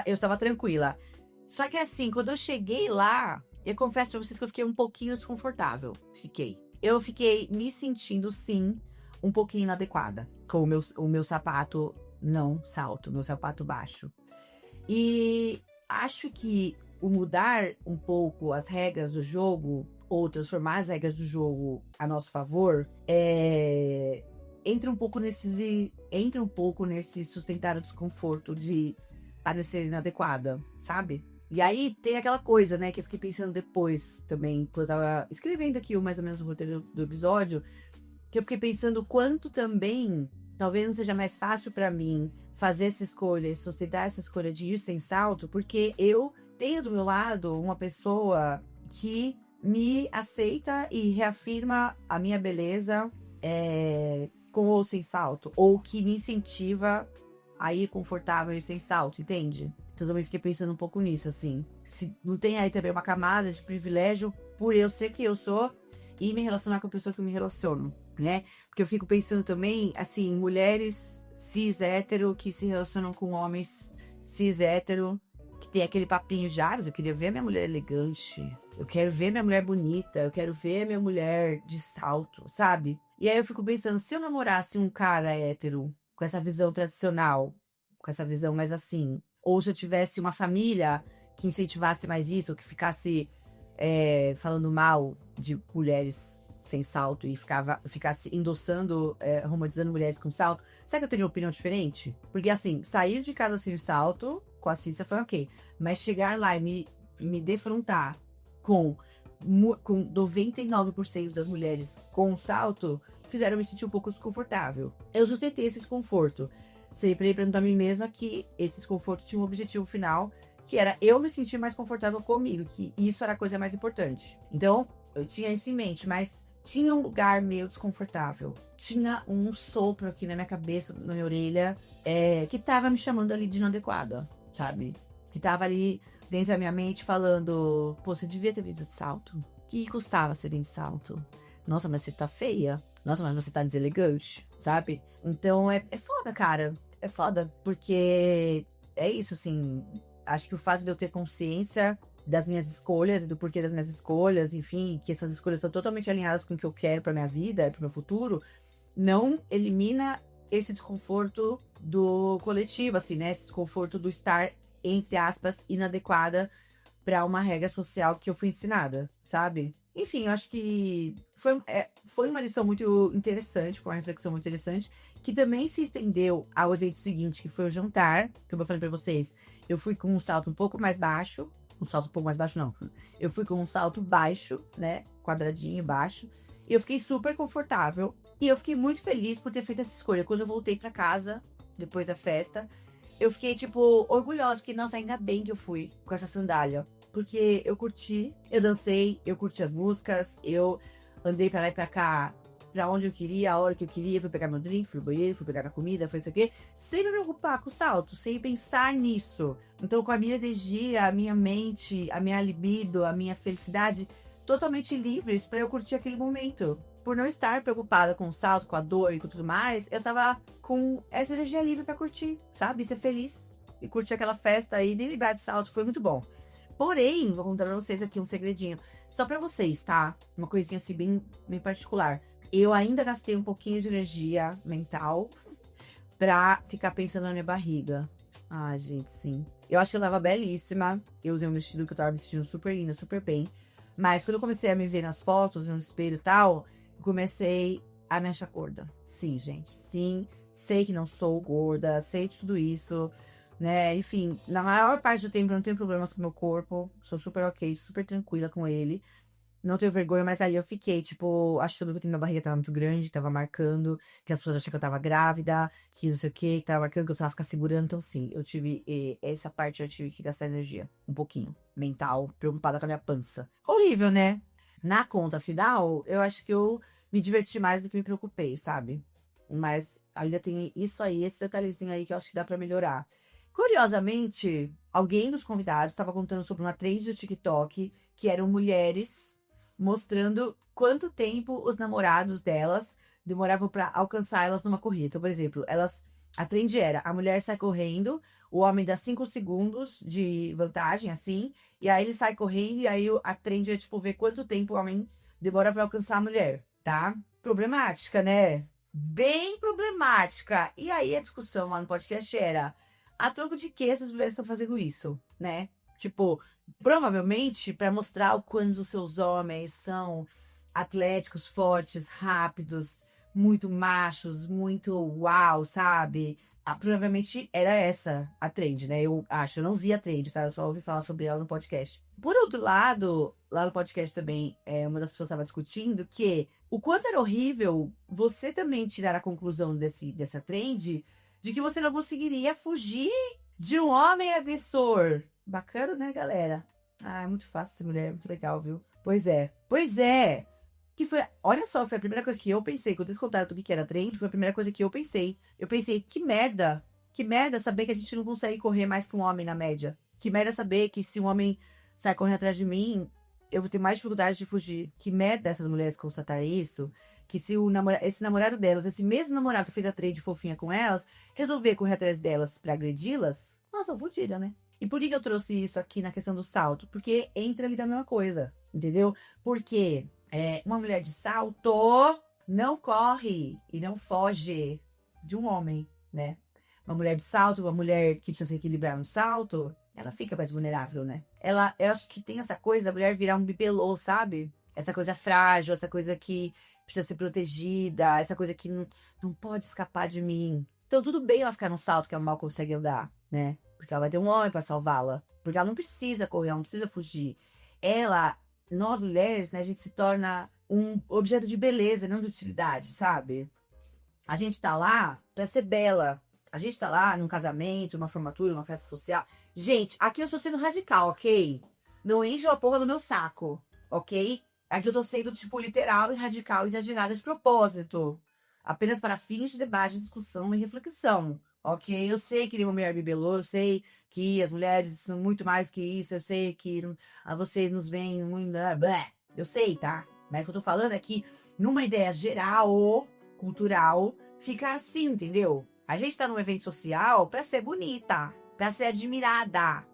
Eu estava tranquila. Só que assim, quando eu cheguei lá, eu confesso pra vocês que eu fiquei um pouquinho desconfortável. Eu fiquei me sentindo, sim, um pouquinho inadequada com o meu sapato não salto, meu sapato baixo. E acho que o mudar um pouco as regras do jogo, ou transformar as regras do jogo a nosso favor, entra um pouco nesse sustentar o desconforto de parecer inadequada, sabe? E aí tem aquela coisa, né, que eu fiquei pensando depois também, quando eu tava escrevendo aqui mais ou menos o roteiro do episódio, que eu fiquei pensando quanto também, talvez não seja mais fácil pra mim fazer essa escolha, sustentar essa escolha de ir sem salto, porque eu tenho do meu lado uma pessoa que me aceita e reafirma a minha beleza com ou sem salto, ou que me incentiva a ir confortável e sem salto, entende? Então eu também fiquei pensando um pouco nisso, assim. Se não tem aí também uma camada de privilégio por eu ser que eu sou e me relacionar com a pessoa que eu me relaciono, né? Porque eu fico pensando também, assim, mulheres cis hétero que se relacionam com homens cis hétero, que tem aquele papinho de eu queria ver a minha mulher elegante, eu quero ver minha mulher bonita, eu quero ver a minha mulher de salto, sabe? E aí eu fico pensando, se eu namorasse um cara hétero com essa visão tradicional, com essa visão mais assim, ou se eu tivesse uma família que incentivasse mais isso, que ficasse falando mal de mulheres sem salto e ficasse endossando, romantizando mulheres com salto, será que eu teria uma opinião diferente? Porque assim, sair de casa sem salto, com a Cissa foi ok, mas chegar lá e me defrontar com 99% das mulheres com salto, fizeram eu me sentir um pouco desconfortável. Eu sustentei esse desconforto. Sempre perguntando pra mim mesma que esse desconforto tinha um objetivo final, que era eu me sentir mais confortável comigo, que isso era a coisa mais importante. Então, eu tinha isso em mente, mas tinha um lugar meio desconfortável. Tinha um sopro aqui na minha cabeça, na minha orelha, que tava me chamando ali de inadequada, sabe? Que tava ali dentro da minha mente falando, pô, você devia ter vindo de salto. Que custava ser de salto? Nossa, mas você tá feia. Nossa, mas você tá deselegante, sabe? Então, é foda, cara. É foda, porque é isso, assim. Acho que o fato de eu ter consciência das minhas escolhas e do porquê das minhas escolhas, enfim, que essas escolhas são totalmente alinhadas com o que eu quero pra minha vida, pro meu futuro, não elimina esse desconforto do coletivo, assim, né? Esse desconforto do estar, entre aspas, inadequada pra uma regra social que eu fui ensinada, sabe? Enfim, eu acho que foi uma lição muito interessante, foi uma reflexão muito interessante, que também se estendeu ao evento seguinte, que foi o jantar, como eu falei pra vocês. Eu fui com um salto um pouco mais baixo. Um salto um pouco mais baixo, não. Eu fui com um salto baixo, né? Quadradinho, baixo. E eu fiquei super confortável. E eu fiquei muito feliz por ter feito essa escolha. Quando eu voltei pra casa, depois da festa, eu fiquei, tipo, orgulhosa. Porque, nossa, ainda bem que eu fui com essa sandália. Porque eu curti, eu dancei, eu curti as músicas, eu andei pra lá e pra cá, pra onde eu queria, a hora que eu queria, fui pegar meu drink, fui no banheiro, fui pegar minha comida, foi isso aqui, sem me preocupar com o salto, sem pensar nisso. Então, com a minha energia, a minha mente, a minha libido, a minha felicidade totalmente livres pra eu curtir aquele momento. Por não estar preocupada com o salto, com a dor e com tudo mais, eu tava com essa energia livre pra curtir, sabe? Ser feliz. E curtir aquela festa aí, nem lembrar de salto, foi muito bom. Porém, vou contar pra vocês aqui um segredinho. Só pra vocês, tá? Uma coisinha assim bem particular. Eu ainda gastei um pouquinho de energia mental pra ficar pensando na minha barriga. Ah, gente, sim. Eu acho que eu tava belíssima. Eu usei um vestido que eu tava me sentindo super linda, super bem. Mas quando eu comecei a me ver nas fotos, no espelho e tal, eu comecei a me achar gorda. Sim, gente, sim. Sei que não sou gorda, sei de tudo isso. Né, enfim, na maior parte do tempo eu não tenho problemas com o meu corpo. Sou super ok, super tranquila com ele. Não tenho vergonha, mas ali eu fiquei, tipo, achando que minha barriga tava muito grande, tava marcando, que as pessoas achavam que eu tava grávida, que não sei o que tava marcando, que eu tava ficar segurando. Então, sim, eu tive, essa parte eu tive que gastar energia, um pouquinho, mental, preocupada com a minha pança. Horrível, né? Na conta final, eu acho que eu me diverti mais do que me preocupei, sabe? Mas ainda tem isso aí, esse detalhezinho aí que eu acho que dá pra melhorar. Curiosamente, alguém dos convidados estava contando sobre uma trend do TikTok que eram mulheres mostrando quanto tempo os namorados delas demoravam para alcançar elas numa corrida. Então, por exemplo, a trend era: a mulher sai correndo, o homem dá 5 segundos de vantagem, assim, e aí ele sai correndo, e aí a trend é, tipo, ver quanto tempo o homem demora para alcançar a mulher, tá? Problemática, né? Bem problemática. E aí a discussão lá no podcast era: a troco de que essas mulheres estão fazendo isso, né? Tipo, provavelmente para mostrar o quanto os seus homens são atléticos, fortes, rápidos, muito machos, muito uau, sabe? Ah, provavelmente era essa a trend, né? Eu acho, eu não vi a trend, tá? Eu só ouvi falar sobre ela no podcast. Por outro lado, lá no podcast também, uma das pessoas estava discutindo que o quanto era horrível você também tirar a conclusão dessa trend de que você não conseguiria fugir de um homem agressor. Bacana, né, galera? Ah, é muito fácil ser mulher, muito legal, viu? Pois é. Pois é. Que foi, olha só, foi a primeira coisa que eu pensei. Quando eles contaram do que era trend, foi a primeira coisa que eu pensei. Eu pensei, que merda. Que merda saber que a gente não consegue correr mais que um homem na média. Que merda saber que se um homem sai correndo atrás de mim, eu vou ter mais dificuldade de fugir. Que merda essas mulheres constatarem isso. Que se esse namorado delas, esse mesmo namorado que fez a trade fofinha com elas, resolver correr atrás delas pra agredi-las, nossa, eu fodida, né? E por que eu trouxe isso aqui na questão do salto? Porque entra ali da mesma coisa, entendeu? Porque uma mulher de salto não corre e não foge de um homem, né? Uma mulher de salto, uma mulher que precisa se equilibrar no salto, ela fica mais vulnerável, né? Eu acho que tem essa coisa da mulher virar um bibelô, sabe? Essa coisa frágil, essa coisa que precisa ser protegida, essa coisa que não pode escapar de mim. Então, tudo bem ela ficar num salto que ela mal consegue andar, né? Porque ela vai ter um homem pra salvá-la. Porque ela não precisa correr, ela não precisa fugir. Nós mulheres, né, a gente se torna um objeto de beleza, não de utilidade, sabe? A gente tá lá pra ser bela. A gente tá lá num casamento, uma formatura, uma festa social. Gente, aqui eu estou sendo radical, ok? Não enche a porra do meu saco, ok? Aqui eu tô sendo, tipo, literal e radical e exagerada de propósito. Apenas para fins de debate, discussão e reflexão. Ok? Eu sei que ele é uma mulher bibelô, eu sei que as mulheres são muito mais que isso, eu sei que vocês nos veem muito. Blé. Eu sei, tá? Mas o que eu tô falando é que, numa ideia geral, cultural, fica assim, entendeu? A gente tá num evento social pra ser bonita, pra ser admirada,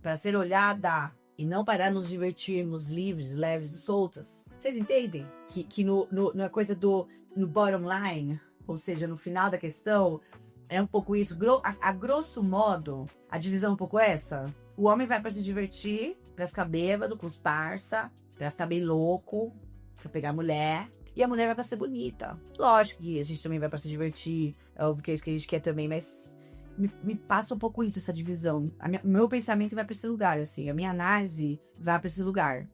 pra ser olhada. E não para nos divertirmos livres, leves e soltas. Vocês entendem? Que na coisa no bottom line, ou seja, no final da questão, é um pouco isso. A grosso modo, a divisão é um pouco essa. O homem vai pra se divertir, pra ficar bêbado com os parça, pra ficar bem louco, pra pegar a mulher. E a mulher vai pra ser bonita. Lógico que a gente também vai pra se divertir. É óbvio que é isso que a gente quer também, mas me passa um pouco isso, essa divisão. O meu pensamento vai pra esse lugar, assim. A minha análise vai pra esse lugar.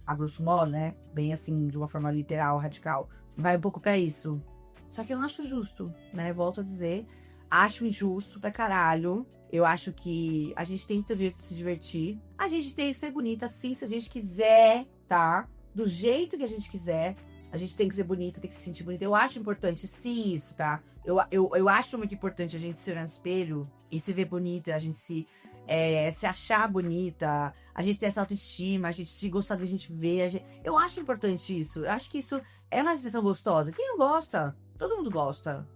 A grosso modo, né? Bem assim, de uma forma literal, radical. Vai um pouco pra isso. Só que eu não acho justo, né? Volto a dizer. Acho injusto pra caralho. Eu acho que a gente tem que ter o direito de se divertir. A gente tem que ser bonita, sim, se a gente quiser, tá? Do jeito que a gente quiser. A gente tem que ser bonita, tem que se sentir bonita. Eu acho importante, sim, isso, tá? Eu acho muito importante a gente se olhar no espelho e se ver bonita, a gente se achar bonita, a gente ter essa autoestima, a gente se gostar da gente ver. Eu acho importante isso. Eu acho que isso é uma sensação gostosa. Quem não gosta? Todo mundo gosta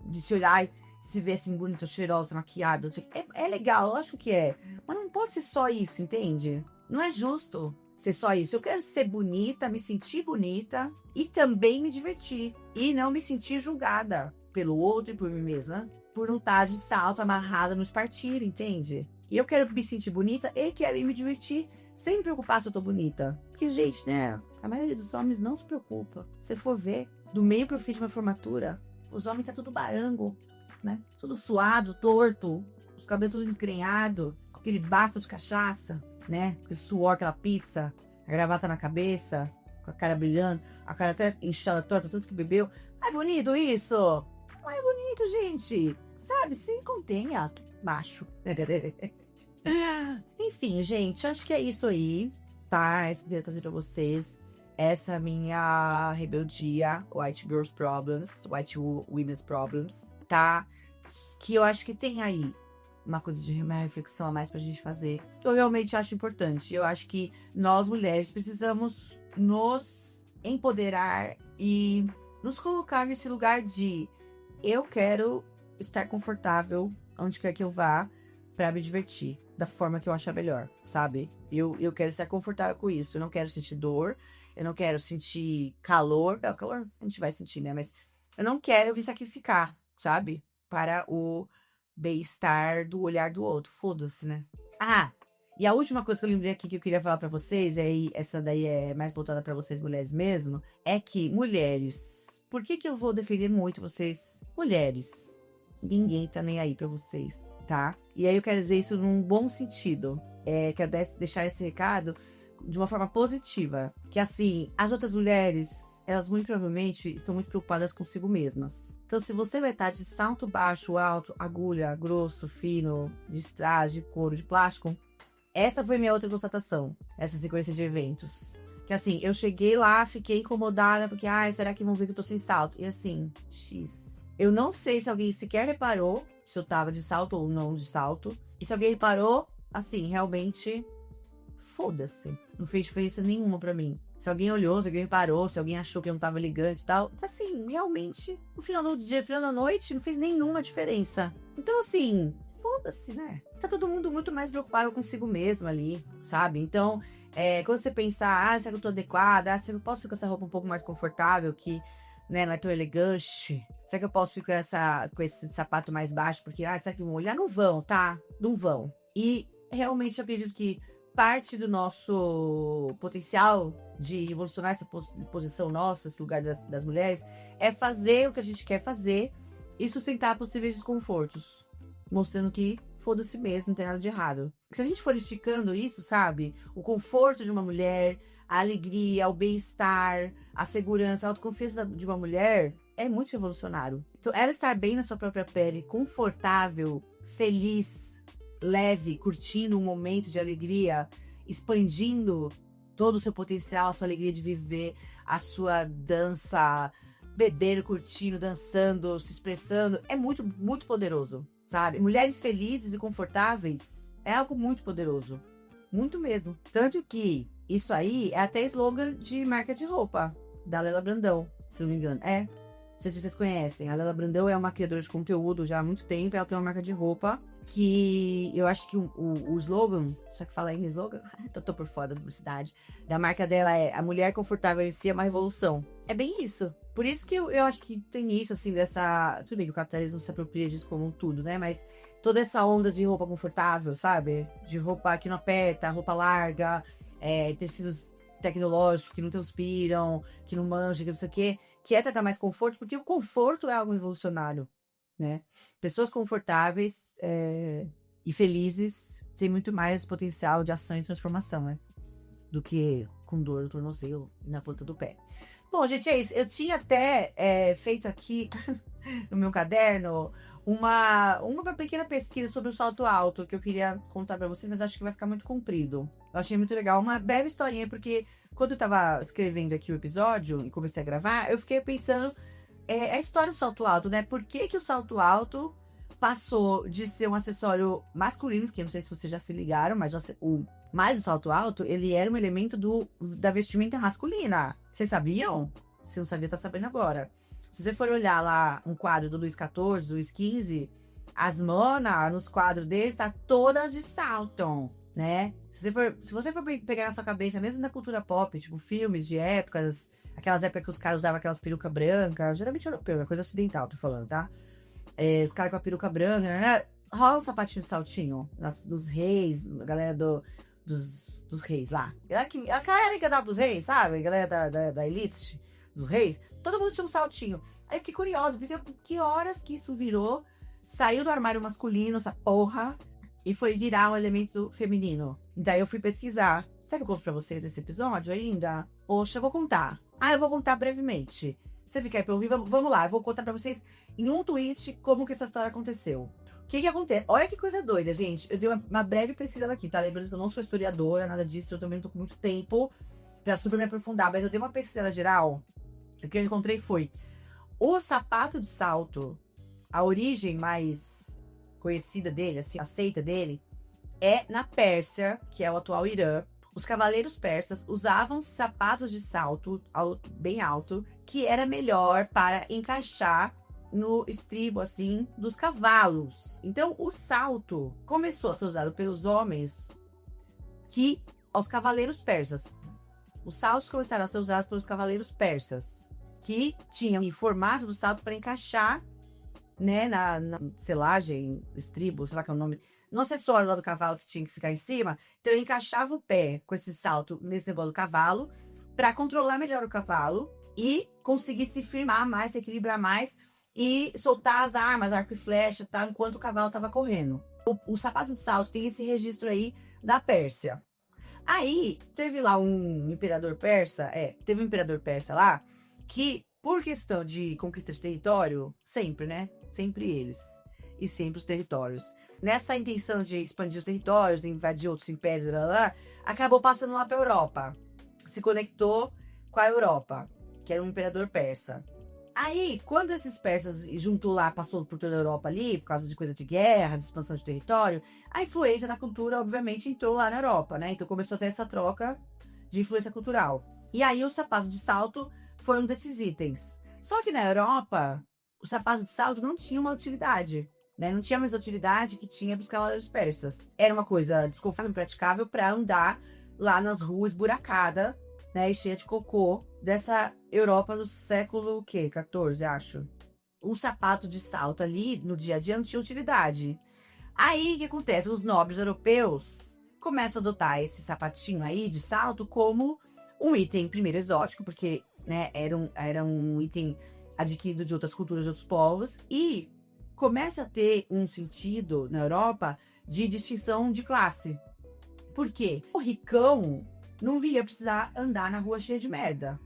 de se olhar e se ver assim, bonita, cheirosa, maquiada. É legal, eu acho que é. Mas não pode ser só isso, entende? Não é justo ser só isso. Eu quero ser bonita, me sentir bonita e também me divertir. E não me sentir julgada pelo outro e por mim mesma por não estar de salto amarrada no espartilho, entende? E eu quero me sentir bonita e quero ir me divertir sem me preocupar se eu tô bonita. Porque, gente, né? A maioria dos homens não se preocupa. Se for ver, do meio pro fim de uma formatura, os homens tá tudo barango, né? Tudo suado, torto, os cabelos tudo desgrenhado, com aquele bafo de cachaça, né? Com o suor, aquela pizza, a gravata na cabeça, com a cara brilhando, a cara até inchada, torta, tudo que bebeu. Não é bonito isso? Não é bonito, gente. Sabe? Se contenha, macho. Enfim, gente, acho que é isso aí, tá? Isso que eu queria trazer pra vocês. Essa minha rebeldia, White Girls Problems, White Women's Problems, tá? Que eu acho que tem aí uma coisa de uma reflexão a mais pra gente fazer. Eu realmente acho importante. Eu acho que nós, mulheres, precisamos nos empoderar e nos colocar nesse lugar de eu quero estar confortável onde quer que eu vá pra me divertir da forma que eu achar melhor, sabe? Eu quero estar confortável com isso. Eu não quero sentir dor. Eu não quero sentir calor. O calor a gente vai sentir, né? Mas eu não quero me sacrificar, sabe? Para o bem-estar do olhar do outro. Foda-se, né? Ah, e a última coisa que eu lembrei aqui que eu queria falar pra vocês, e aí essa daí é mais voltada pra vocês mulheres mesmo, é que, mulheres, por que eu vou defender muito vocês, mulheres? Ninguém tá nem aí pra vocês, tá? E aí eu quero dizer isso num bom sentido. Quero deixar esse recado de uma forma positiva. Que assim, as outras mulheres, elas muito provavelmente estão muito preocupadas consigo mesmas. Então, se você vai estar de salto baixo, alto, agulha, grosso, fino, de strass, de couro, de plástico, essa foi minha outra constatação, essa sequência de eventos. Que assim, eu cheguei lá, fiquei incomodada, porque, será que vão ver que eu tô sem salto? E assim, X. Eu não sei se alguém sequer reparou se eu tava de salto ou não de salto. E se alguém reparou, assim, realmente, foda-se. Não fez diferença nenhuma pra mim. Se alguém olhou, se alguém reparou, se alguém achou que eu não tava elegante e tal. Assim, realmente, no final do dia, no final da noite, não fez nenhuma diferença. Então, assim, foda-se, né? Tá todo mundo muito mais preocupado consigo mesmo ali, sabe? Então, quando você pensar, será que eu tô adequada? Será que eu posso ficar com essa roupa um pouco mais confortável, que, né, não é tão elegante? Será que eu posso ficar com esse sapato mais baixo? Porque, será que vão olhar? Não vão, tá? Não vão. E, realmente, eu acredito que parte do nosso potencial de evolucionar essa posição nossa, esse lugar das mulheres, é fazer o que a gente quer fazer e sustentar possíveis desconfortos. Mostrando que foda-se mesmo, não tem nada de errado. Se a gente for esticando isso, sabe? O conforto de uma mulher, a alegria, o bem-estar, a segurança, a autoconfiança de uma mulher é muito revolucionário. Então, ela estar bem na sua própria pele, confortável, feliz, leve, curtindo um momento de alegria, expandindo todo o seu potencial, a sua alegria de viver, a sua dança, bebendo, curtindo, dançando, se expressando, é muito, muito poderoso, sabe? Mulheres felizes e confortáveis é algo muito poderoso, muito mesmo. Tanto que isso aí é até slogan de marca de roupa, da Lela Brandão, se não me engano. Não sei se vocês conhecem. A Lela Brandão é uma criadora de conteúdo já há muito tempo. Ela tem uma marca de roupa que eu acho que o slogan, só que fala aí no slogan, tô por fora da publicidade, da marca dela é: a mulher confortável em si é uma revolução. É bem isso. Por isso que eu acho que tem isso, assim, dessa... Tudo bem que o capitalismo se apropria disso como um tudo, né? Mas toda essa onda de roupa confortável, sabe? De roupa que não aperta, roupa larga, tecidos tecnológicos que não transpiram, que não manjam, que não sei o quê, que é tratar mais conforto, porque o conforto é algo revolucionário. né? Pessoas confortáveis e felizes têm muito mais potencial de ação e transformação, né? Do que com dor no tornozelo e na ponta do pé. Bom, gente, é isso. Eu tinha até feito aqui no meu caderno uma pequena pesquisa sobre o salto alto que eu queria contar pra vocês, mas acho que vai ficar muito comprido. Eu achei muito legal, uma breve historinha, porque quando eu tava escrevendo aqui o episódio e comecei a gravar, eu fiquei pensando a história do salto alto, né? Por que que o salto alto passou de ser um acessório masculino, porque não sei se vocês já se ligaram, mas o salto alto, ele era um elemento da vestimenta masculina. Vocês sabiam? Se não sabia, tá sabendo agora. Se você for olhar lá um quadro do Luís XIV, Luís XV, as manas nos quadros deles tá todas de salto, né? Se você for pegar na sua cabeça, mesmo na cultura pop, tipo filmes de épocas, aquelas épocas que os caras usavam aquelas perucas brancas, geralmente europeu, é coisa ocidental, tô falando, tá? Os caras com a peruca branca, né? Rola um sapatinho de saltinho dos reis, a galera dos reis lá. A galera que andava dos reis, sabe? A galera da elite dos reis. Todo mundo tinha um saltinho. Aí eu fiquei curiosa, pensei, que horas que isso virou? Saiu do armário masculino, essa porra, e foi virar um elemento feminino. Daí eu fui pesquisar. Será que eu conto pra você nesse episódio ainda? Poxa, eu vou contar. Eu vou contar brevemente. Você fica aí pra ouvir? Vamos lá, eu vou contar pra vocês em um tweet como que essa história aconteceu. O que acontece? Olha que coisa doida, gente. Eu dei uma breve pesquisada aqui, tá? Lembrando que eu não sou historiadora, nada disso. Eu também não tô com muito tempo pra super me aprofundar. Mas eu dei uma pesquisada geral. O que eu encontrei foi o sapato de salto. A origem mais conhecida dele, assim, aceita dele, é na Pérsia, que é o atual Irã. Os cavaleiros persas usavam sapatos de salto bem alto, que era melhor para encaixar no estribo, assim, dos cavalos. Então, o salto começou a ser usado pelos homens aos cavaleiros persas. Os saltos começaram a ser usados pelos cavaleiros persas, que tinham o formato do salto para encaixar, né, na selagem, estribo, sei lá que é o nome, no acessório lá do cavalo que tinha que ficar em cima. Então, eu encaixava o pé com esse salto nesse negócio do cavalo para controlar melhor o cavalo e conseguir se firmar mais, se equilibrar mais e soltar as armas, arco e flecha, tal, enquanto o cavalo estava correndo. O sapato de salto tem esse registro aí da Pérsia. Aí, teve lá um imperador persa, teve um imperador persa lá, que, por questão de conquista de território, sempre, né? Sempre eles. E sempre os territórios. Nessa intenção de expandir os territórios, invadir outros impérios, acabou passando lá pra Europa. Se conectou com a Europa, que era um imperador persa. Aí, quando esses persas juntou lá, passou por toda a Europa ali, por causa de coisa de guerra, de expansão de território, a influência da cultura, obviamente, entrou lá na Europa, né? Então começou a ter essa troca de influência cultural. E aí o sapato de salto foi um desses itens. Só que na Europa, o sapato de salto não tinha uma utilidade, né? Não tinha a mesma utilidade que tinha dos cavaleiros persas. Era uma coisa desconfortável, impraticável para andar lá nas ruas esburacada, né? E cheia de cocô dessa Europa do século o quê? 14, acho. Um sapato de salto ali no dia a dia não tinha utilidade. Aí o que acontece? Os nobres europeus começam a adotar esse sapatinho aí de salto como um item, primeiro, exótico, porque, né, era um item adquirido de outras culturas, de outros povos, e começa a ter um sentido na Europa de distinção de classe. Por quê? O ricão não ia precisar andar na rua cheia de merda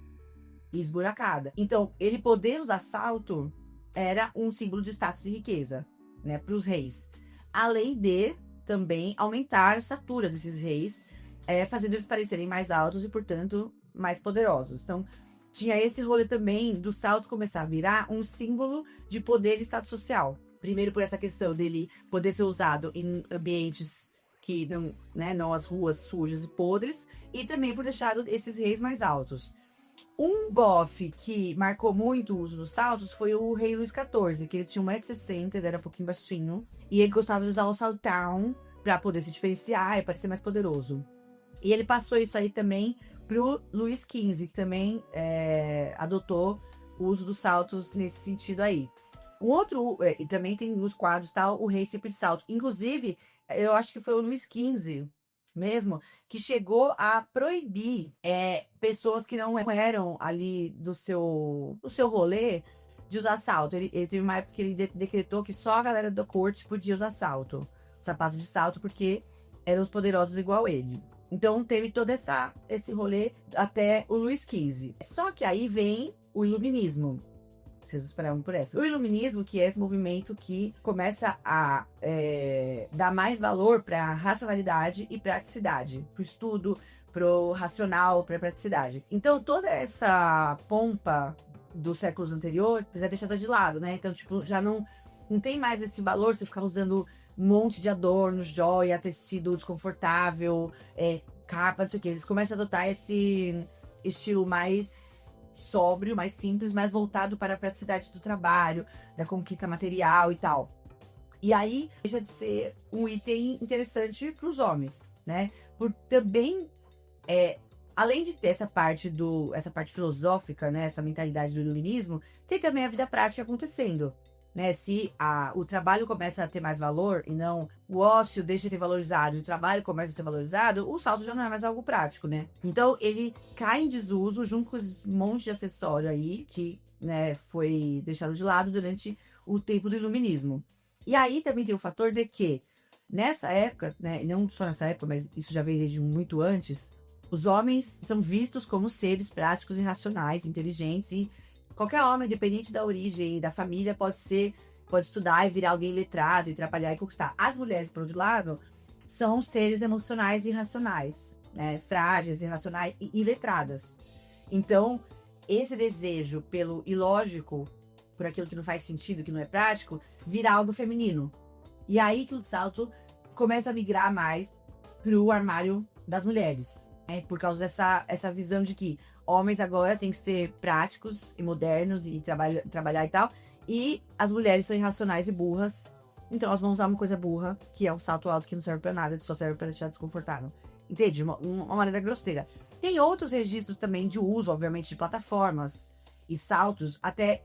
e esburacada. Então, ele poder usar salto era um símbolo de status e riqueza, né, para os reis. Além de também aumentar a estatura desses reis, fazendo eles parecerem mais altos e, portanto, mais poderosos. Então, tinha esse rolê também do salto começar a virar um símbolo de poder e status social. Primeiro por essa questão dele poder ser usado em ambientes que não, né, não as ruas sujas e podres, e também por deixar esses reis mais altos. Um bofe que marcou muito o uso dos saltos foi o rei Luís XIV, que ele tinha 1,60 m, ele era um pouquinho baixinho, e ele gostava de usar o saltão para poder se diferenciar e parecer mais poderoso. E ele passou isso aí também pro Luís XV, que também adotou o uso dos saltos nesse sentido aí. Um outro, e também tem nos quadros tal, o rei sempre de salto. Inclusive, eu acho que foi o Luís XV mesmo, que chegou a proibir pessoas que não eram ali do seu rolê de usar salto. Ele teve uma época que ele decretou que só a galera da corte podia usar salto. Sapato de salto, porque eram os poderosos igual ele. Então teve todo esse rolê até o Luís XV. Só que aí vem o iluminismo. Vocês esperavam por essa. O iluminismo, que é esse movimento que começa a dar mais valor para racionalidade e praticidade, para o estudo, pro racional, pra praticidade. Então, toda essa pompa dos séculos anteriores é deixada de lado, né? Então, tipo, já não tem mais esse valor você ficar usando um monte de adornos, joia, tecido desconfortável, capa, não sei o que. Eles começam a adotar esse estilo mais sóbrio, mais simples, mais voltado para a praticidade do trabalho, da conquista material e tal. E aí, deixa de ser um item interessante para os homens, né? Por também além de ter essa parte filosófica, né, essa mentalidade do iluminismo, tem também a vida prática acontecendo, né? Se o trabalho começa a ter mais valor e não o ócio deixa de ser valorizado e o trabalho começa a ser valorizado, o salto já não é mais algo prático, né? Então ele cai em desuso junto com esse monte de acessório aí que, né, foi deixado de lado durante o tempo do iluminismo. E aí também tem o fator de que nessa época, né, não só nessa época, mas isso já veio desde muito antes, os homens são vistos como seres práticos e racionais, inteligentes, e qualquer homem, independente da origem e da família, pode estudar e virar alguém letrado e trabalhar e conquistar. As mulheres, por outro lado, são seres emocionais e irracionais, né? Frágeis, irracionais e iletradas. Então, esse desejo pelo ilógico, por aquilo que não faz sentido, que não é prático, vira algo feminino. E aí que o salto começa a migrar mais pro armário das mulheres. Por causa essa visão de que homens agora têm que ser práticos e modernos e trabalhar e tal. E as mulheres são irracionais e burras. Então elas vão usar uma coisa burra, que é um salto alto que não serve pra nada, só serve pra deixar desconfortável. Entende? Uma maneira grosseira. Tem outros registros também de uso, obviamente, de plataformas e saltos, até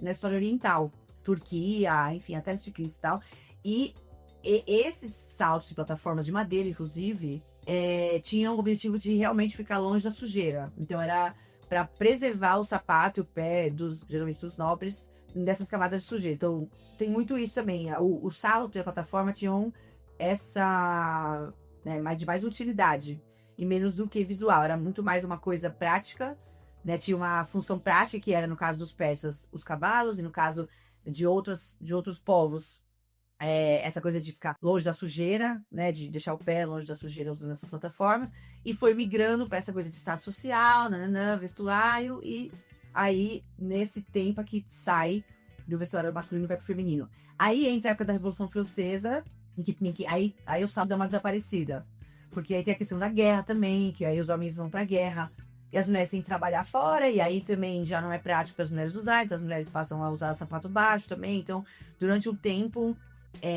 na história oriental. Turquia, enfim, até antes de Cristo e tal. E esses saltos e plataformas de madeira, inclusive, tinham o objetivo de realmente ficar longe da sujeira. Então era para preservar o sapato e o pé, geralmente dos nobres, dessas camadas de sujeira. Então tem muito isso também. O salto e a plataforma tinham essa, né, de mais utilidade e menos do que visual. Era muito mais uma coisa prática, né? Tinha uma função prática, que era, no caso dos persas, os cavalos, e no caso de outros povos, essa coisa de ficar longe da sujeira, né, de deixar o pé longe da sujeira usando essas plataformas, e foi migrando para essa coisa de status social, vestuário, e aí nesse tempo aqui sai do vestuário masculino e vai pro feminino. Aí entra a época da Revolução Francesa, aí o salto dá uma desaparecida, porque aí tem a questão da guerra também, que aí os homens vão pra guerra, e as mulheres têm que trabalhar fora, e aí também já não é prático para as mulheres usar, então as mulheres passam a usar sapato baixo também. Então, durante um tempo,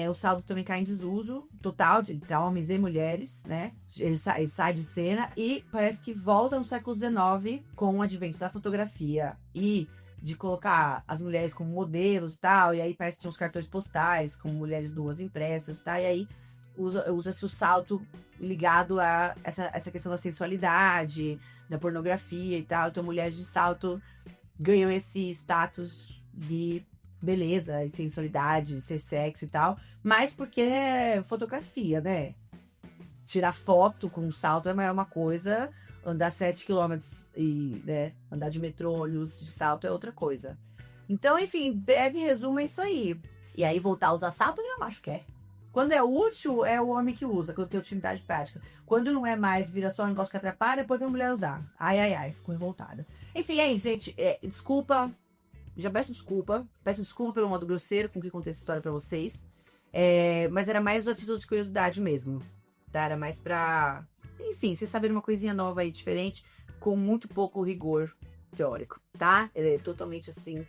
o salto também cai em desuso total para homens e mulheres, né? Ele sai de cena e parece que volta no século XIX com o advento da fotografia e de colocar as mulheres como modelos e tal. E aí parece que tinha uns cartões postais com mulheres nuas impressas, tá? E aí usa-se o salto ligado a essa questão da sensualidade, da pornografia e tal. Então, mulheres de salto ganham esse status de beleza e sensualidade, ser sexy e tal, mas porque é fotografia, né? Tirar foto com um salto é uma coisa, andar 7 km e, né, andar de metrô, ônibus de salto é outra coisa. Então, enfim, breve resumo é isso aí. E aí, voltar a usar salto, eu acho que é. Quando é útil, é o homem que usa, quando tem utilidade prática. Quando não é mais, vira só um negócio que atrapalha, depois vem a mulher usar. Ai, ficou revoltada. Enfim, é isso, gente. Desculpa. Já peço desculpa pelo modo grosseiro com que contei essa história pra vocês. Mas era mais a título de curiosidade mesmo, tá? Era mais pra, enfim, vocês saberem uma coisinha nova aí, diferente, com muito pouco rigor teórico, tá? É totalmente, assim,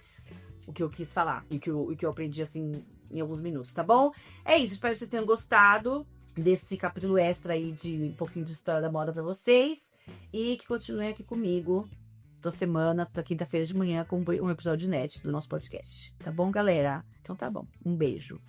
o que eu quis falar e o que eu aprendi, assim, em alguns minutos, tá bom? É isso, espero que vocês tenham gostado desse capítulo extra aí de um pouquinho de história da moda pra vocês. E que continuem aqui comigo toda semana, toda quinta-feira de manhã, com um episódio inédito do nosso podcast. Tá bom, galera? Então tá bom. Um beijo.